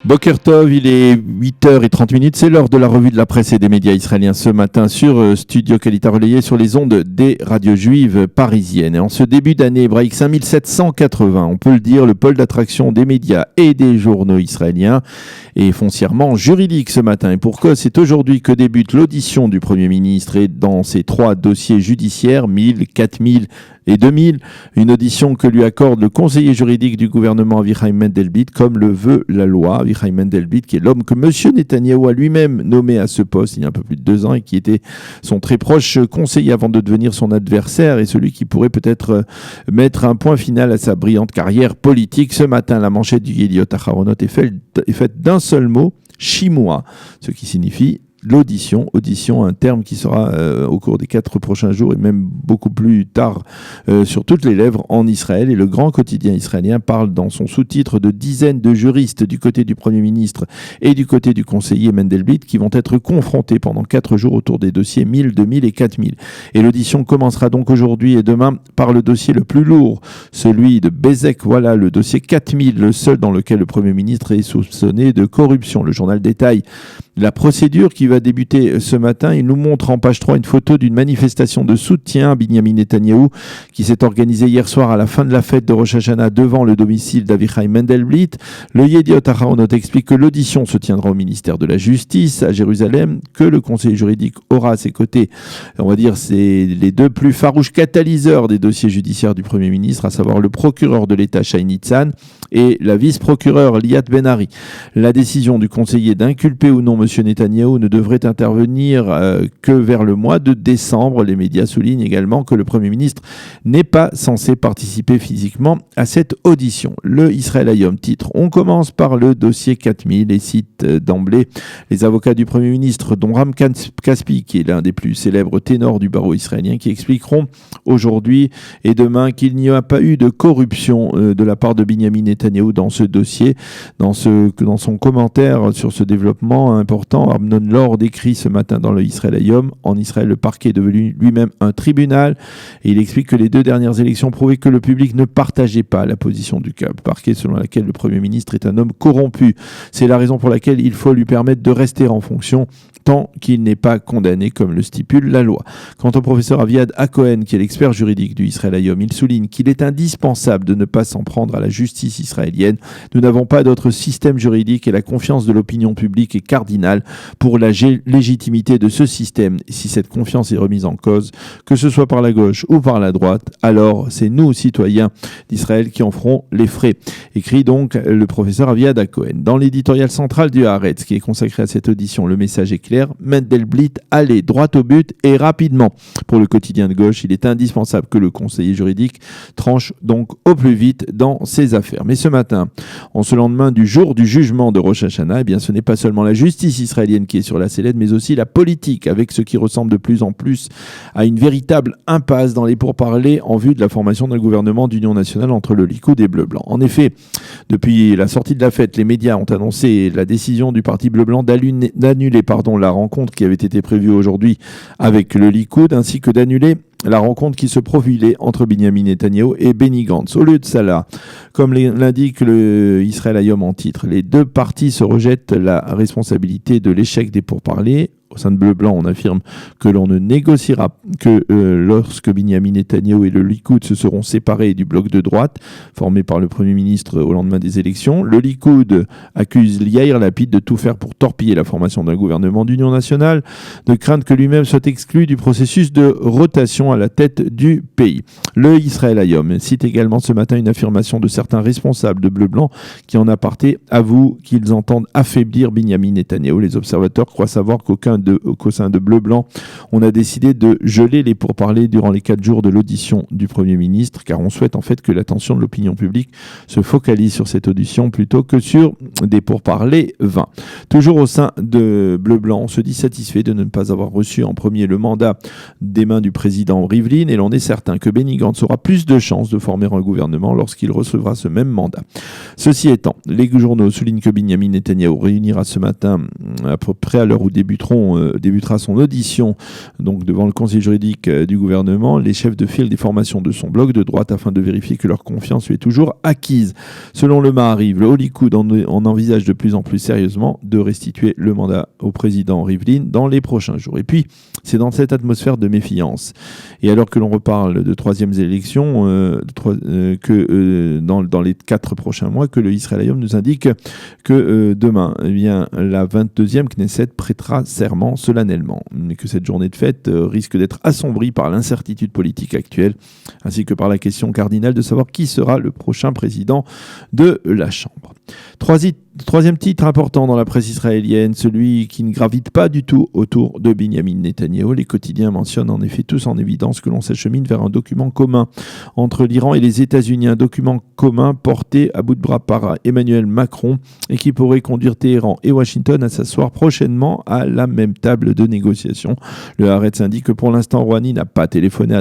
Boker Tov, il est 8h30, c'est l'heure de la revue de la presse et des médias israéliens ce matin sur Studio Qualité relayé sur les ondes des radios juives parisiennes. Et en ce début d'année hébraïque 5780, on peut le dire, le pôle d'attraction des médias et des journaux israéliens est foncièrement juridique ce matin. Et pour cause, c'est aujourd'hui que débute l'audition du Premier ministre et dans ses 3 dossiers judiciaires, 1000, 4000 et 2000, une audition que lui accorde le conseiller juridique du gouvernement Avichai Mendelblit, comme le veut la loi. Avichai Mendelblit, qui est l'homme que M. Netanyahou a lui-même nommé à ce poste il y a un peu plus de 2 ans et qui était son très proche conseiller avant de devenir son adversaire et celui qui pourrait peut-être mettre un point final à sa brillante carrière politique. Ce matin, la manchette du Yediot Aharonot est faite d'un seul mot, Shimoua, ce qui signifie l'audition, un terme qui sera au cours des 4 prochains jours et même beaucoup plus tard sur toutes les lèvres en Israël. Et le grand quotidien israélien parle dans son sous-titre de dizaines de juristes du côté du Premier ministre et du côté du conseiller Mendelblit qui vont être confrontés pendant 4 jours autour des dossiers 1000, 2000 et 4000. Et l'audition commencera donc aujourd'hui et demain par le dossier le plus lourd, celui de Bezek. Voilà le dossier 4000, le seul dans lequel le Premier ministre est soupçonné de corruption. Le journal détaille la procédure qui va débuter ce matin. Il nous montre en page 3 une photo d'une manifestation de soutien à Binyamin Netanyahou qui s'est organisée hier soir à la fin de la fête de Rosh Hashanah devant le domicile d'Avichai Mendelblit. Le Yediot Aharonot explique que l'audition se tiendra au ministère de la Justice à Jérusalem, que le conseiller juridique aura à ses côtés, on va dire, c'est les 2 plus farouches catalyseurs des dossiers judiciaires du Premier ministre, à savoir le procureur de l'État Shai Nitzan et la vice-procureure Liat Ben-Ari. La décision du conseiller d'inculper ou non M. Netanyahou ne devrait intervenir que vers le mois de décembre. Les médias soulignent également que le Premier ministre n'est pas censé participer physiquement à cette audition. Le Israël Hayom titre: on commence par le dossier 4000 et cite d'emblée les avocats du Premier ministre, dont Ram Kaspi, qui est l'un des plus célèbres ténors du barreau israélien, qui expliqueront aujourd'hui et demain qu'il n'y a pas eu de corruption de la part de Binyamin Netanyahou dans ce dossier. Dans son commentaire sur ce développement important, Amnon Lord écrit ce matin dans le Israël Hayom: en Israël, le parquet est devenu lui-même un tribunal. Et il explique que les 2 dernières élections prouvaient que le public ne partageait pas la position du parquet selon laquelle le Premier ministre est un homme corrompu. C'est la raison pour laquelle il faut lui permettre de rester en fonction tant qu'il n'est pas condamné comme le stipule la loi. Quant au professeur Aviad Akohen, qui est l'expert juridique du Israël Hayom, il souligne qu'il est indispensable de ne pas s'en prendre à la justice israélienne. Nous n'avons pas d'autre système juridique et la confiance de l'opinion publique est cardinale pour la légitimité de ce système. Et si cette confiance est remise en cause, que ce soit par la gauche ou par la droite, alors c'est nous, citoyens d'Israël, qui en ferons les frais. Écrit donc le professeur Aviad Akohen. Dans l'éditorial central du Haaretz, qui est consacré à cette audition, le message est clair: Mendelblit, allez droit au but et rapidement. Pour le quotidien de gauche, il est indispensable que le conseiller juridique tranche donc au plus vite dans ces affaires. Mais ce matin, en ce lendemain du jour du jugement de Rosh Hashanah, eh bien, ce n'est pas seulement la justice israélienne qui est sur la sellette, mais aussi la politique, avec ce qui ressemble de plus en plus à une véritable impasse dans les pourparlers en vue de la formation d'un gouvernement d'union nationale entre le Likoud et Bleu-Blanc. En effet, depuis la sortie de la fête, les médias ont annoncé la décision du parti Bleu-Blanc d'annuler la rencontre qui avait été prévue aujourd'hui avec le Likoud, ainsi que d'annuler la rencontre qui se profilait entre Binyamin Netanyahou et Benny Gantz. Au lieu de ça, là, comme l'indique le Israël Hayom en titre, les 2 partis se rejettent la responsabilité de l'échec des pourparlers. Au sein de Bleu-Blanc, on affirme que l'on ne négociera que lorsque Binyamin Netanyahou et le Likoud se seront séparés du bloc de droite, formé par le Premier ministre au lendemain des élections. Le Likoud accuse Yair Lapid de tout faire pour torpiller la formation d'un gouvernement d'union nationale, de crainte que lui-même soit exclu du processus de rotation à la tête du pays. Le Israël Hayom cite également ce matin une affirmation de certains responsables de Bleu-Blanc qui en aparté avouent qu'ils entendent affaiblir Binyamin Netanyahou. Les observateurs croient savoir qu'au sein de Bleu-Blanc, on a décidé de geler les pourparlers durant les 4 jours de l'audition du Premier ministre, car on souhaite en fait que l'attention de l'opinion publique se focalise sur cette audition plutôt que sur des pourparlers vains. Toujours au sein de Bleu-Blanc, on se dit satisfait de ne pas avoir reçu en premier le mandat des mains du président Rivlin, et l'on est certain que Benny Gantz aura plus de chances de former un gouvernement lorsqu'il recevra ce même mandat. Ceci étant, les journaux soulignent que Binyamin Netanyahou réunira ce matin, à peu près à l'heure où débuteront débutera son audition donc devant le conseil juridique du gouvernement, les chefs de file des formations de son bloc de droite afin de vérifier que leur confiance lui est toujours acquise. Selon le Maariv, le Haut Likoud on envisage de plus en plus sérieusement de restituer le mandat au président Rivlin dans les prochains jours. Et puis, c'est dans cette atmosphère de méfiance, et alors que l'on reparle de troisième élection, dans les 4 prochains mois, que le Israël Hayom nous indique que demain, eh bien, la 22e Knesset prêtera serment solennellement, mais que cette journée de fête risque d'être assombrie par l'incertitude politique actuelle, ainsi que par la question cardinale de savoir qui sera le prochain président de la Chambre. Troisième titre important dans la presse israélienne, celui qui ne gravite pas du tout autour de Binyamin Netanyahou. Les quotidiens mentionnent en effet tous en évidence que l'on s'achemine vers un document commun entre l'Iran et les États-Unis, un document commun porté à bout de bras par Emmanuel Macron et qui pourrait conduire Téhéran et Washington à s'asseoir prochainement à la même table de négociation. Le Haaretz indique que pour l'instant, Rouhani n'a pas téléphoné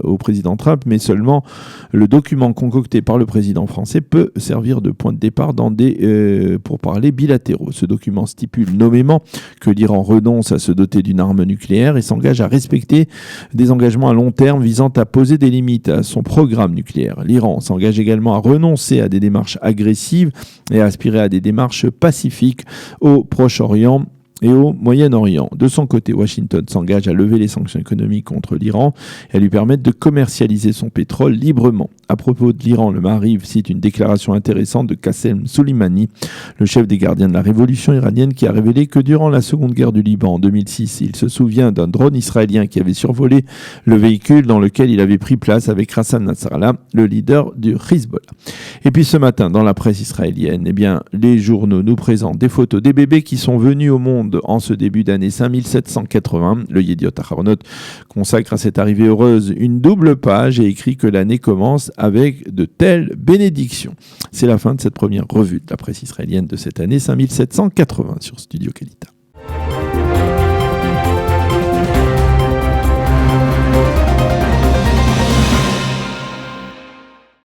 au président Trump, mais seulement le document concocté par le président français peut servir de point de départ dans des pourparlers bilatéraux. Ce document stipule nommément que l'Iran renonce à se doter d'une arme nucléaire et s'engage à respecter des engagements à long terme visant à poser des limites à son programme nucléaire. L'Iran s'engage également à renoncer à des démarches agressives et à aspirer à des démarches pacifiques au Proche-Orient et au Moyen-Orient. De son côté, Washington s'engage à lever les sanctions économiques contre l'Iran et à lui permettre de commercialiser son pétrole librement. À propos de l'Iran, le Maariv cite une déclaration intéressante de Qassem Soleimani, le chef des gardiens de la révolution iranienne, qui a révélé que durant la seconde guerre du Liban en 2006, il se souvient d'un drone israélien qui avait survolé le véhicule dans lequel il avait pris place avec Hassan Nasrallah, le leader du Hezbollah. Et puis ce matin, dans la presse israélienne, eh bien, les journaux nous présentent des photos des bébés qui sont venus au monde en ce début d'année 5780. Le Yediot Aharonot consacre à cette arrivée heureuse une double page et écrit que l'année commence avec de telles bénédictions. C'est la fin de cette première revue de la presse israélienne de cette année 5780 sur Studio Qualité.